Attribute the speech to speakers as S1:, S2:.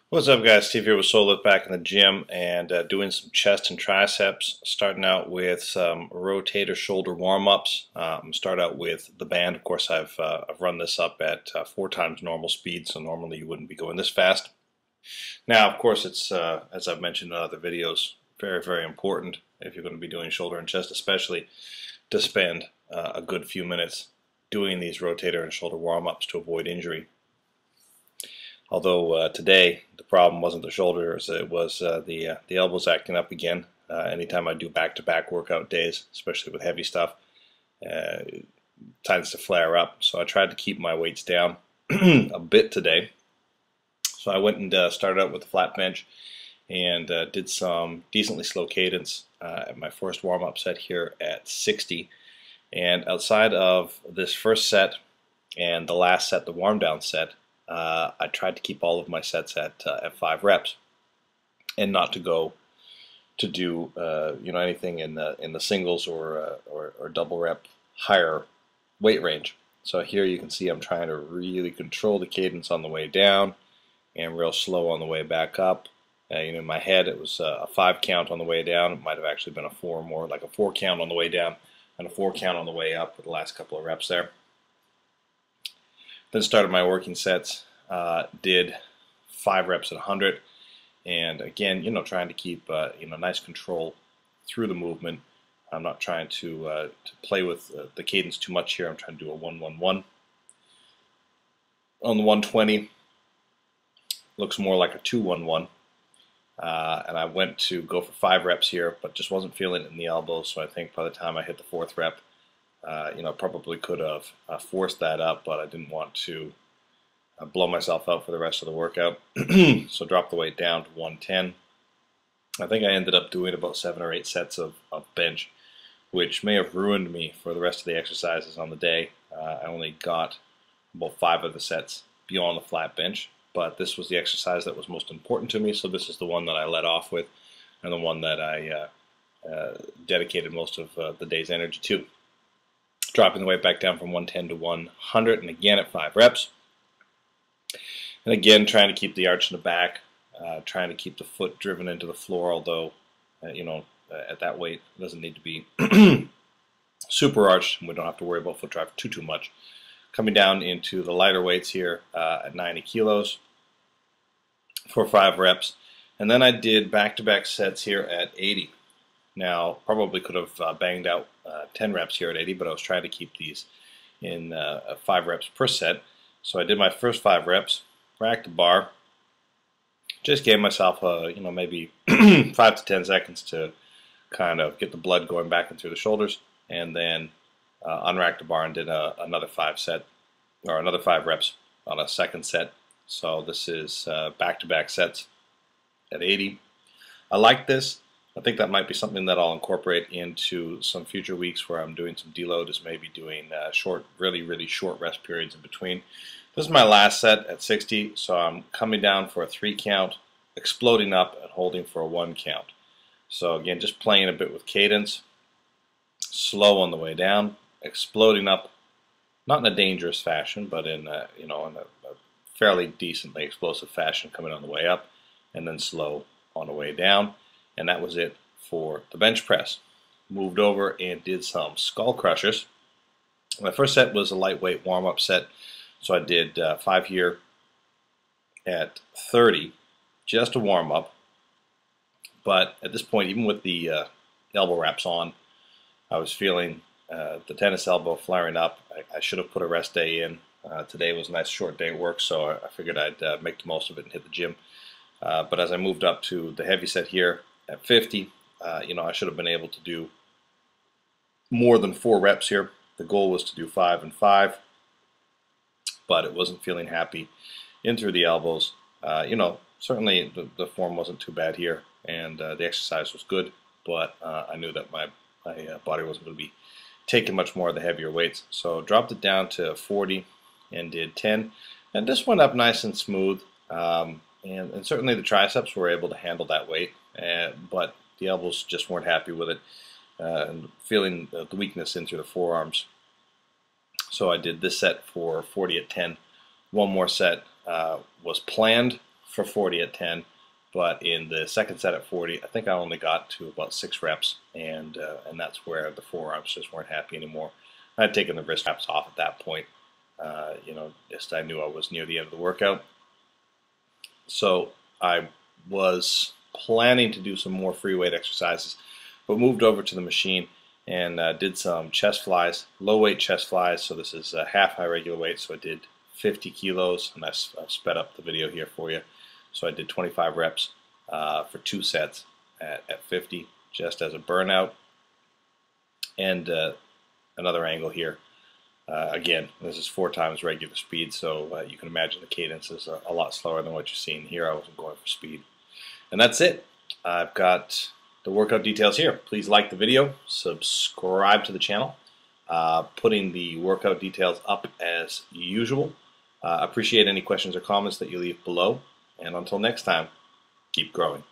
S1: What's up, guys? Steve here with Soul back in the gym and doing some chest and triceps. Starting out with some rotator shoulder warm-ups. Start out with the band. Of course, I've run this up at 4 times normal speed, so normally you wouldn't be going this fast. Now, of course, it's as I've mentioned in other videos, very, very important if you're going to be doing shoulder and chest, especially to spend a good few minutes doing these rotator and shoulder warm-ups to avoid injury. Although today the problem wasn't the shoulders, it was the elbows acting up again. Anytime I do back-to-back workout days, especially with heavy stuff, it tends to flare up. So I tried to keep my weights down a bit today. So I went and started out with the flat bench and did some decently slow cadence at my first warm-up set here at 60. And outside of this first set and the last set, the warm-down set, I tried to keep all of my sets at 5 reps, and not to go to do anything in the singles or double rep higher weight range. So here you can see I'm trying to really control the cadence on the way down and real slow on the way back up. In my head it was a 5 count on the way down. It might have actually been a 4 more, like a 4 count on the way down and a 4 count on the way up with the last couple of reps there. Then started my working sets, did 5 reps at 100, and again, trying to keep nice control through the movement. I'm not trying to play with the cadence too much here. I'm trying to do a 1-1-1. On the 120, looks more like a 2-1-1, and I went to go for 5 reps here, but just wasn't feeling it in the elbows. So I think by the time I hit the 4th rep, probably could have forced that up, but I didn't want to blow myself out for the rest of the workout. So dropped the weight down to 110. I think I ended up doing about 7 or 8 sets of bench, which may have ruined me for the rest of the exercises on the day. I only got about 5 of the sets beyond the flat bench, but this was the exercise that was most important to me, so this is the one that I led off with and the one that I dedicated most of the day's energy to. Dropping the weight back down from 110 to 100, and again at 5 reps. And again, trying to keep the arch in the back, trying to keep the foot driven into the floor, although, at that weight, it doesn't need to be super arched, and we don't have to worry about foot drive too much. Coming down into the lighter weights here at 90 kilos for 5 reps. And then I did back-to-back sets here at 80. Now, probably could have banged out 10 reps here at 80, but I was trying to keep these in 5 reps per set. So I did my first 5 reps, racked the bar, just gave myself maybe 5 to 10 seconds to kind of get the blood going back in through the shoulders, and then unracked the bar and did another 5 reps on a second set. So this is back-to-back sets at 80. I like this. I think that might be something that I'll incorporate into some future weeks where I'm doing some deload, is maybe doing short, really short rest periods in between. This is my last set at 60, so I'm coming down for a 3 count, exploding up and holding for a 1 count. So again, just playing a bit with cadence, slow on the way down, exploding up, not in a dangerous fashion, but in a fairly decently explosive fashion coming on the way up, and then slow on the way down. And that was it for the bench press. Moved over and did some Skullcrushers. My first set was a lightweight warm-up set, so I did 5 here at 30, just a warm-up. But at this point, even with the elbow wraps on, I was feeling the tennis elbow flaring up. I should have put a rest day in. Today was a nice short day at work, so I figured I'd make the most of it and hit the gym. But as I moved up to the heavy set here at 50, I should have been able to do more than 4 reps here. The goal was to do 5 and 5, but it wasn't feeling happy in through the elbows. Certainly the form wasn't too bad here, and the exercise was good, but I knew that my body wasn't going to be taking much more of the heavier weights. So dropped it down to 40 and did 10, and this went up nice and smooth. And certainly the triceps were able to handle that weight, but the elbows just weren't happy with it, and feeling the weakness in through the forearms. So I did this set for 40 at 10. One more set was planned for 40 at 10, but in the second set at 40, I think I only got to about 6 reps, and that's where the forearms just weren't happy anymore. I had taken the wrist straps off at that point. Just I knew I was near the end of the workout. So I was planning to do some more free weight exercises, but moved over to the machine and did some chest flies, low weight chest flies. So this is half high regular weight. So I did 50 kilos, and I've sped up the video here for you. So I did 25 reps for 2 sets at 50, just as a burnout. And another angle here. Again, this is 4 times regular speed, so you can imagine the cadence is a lot slower than what you're seeing here. I wasn't going for speed. And that's it. I've got the workout details here. Please like the video, subscribe to the channel, putting the workout details up as usual. Appreciate any questions or comments that you leave below. And until next time, keep growing.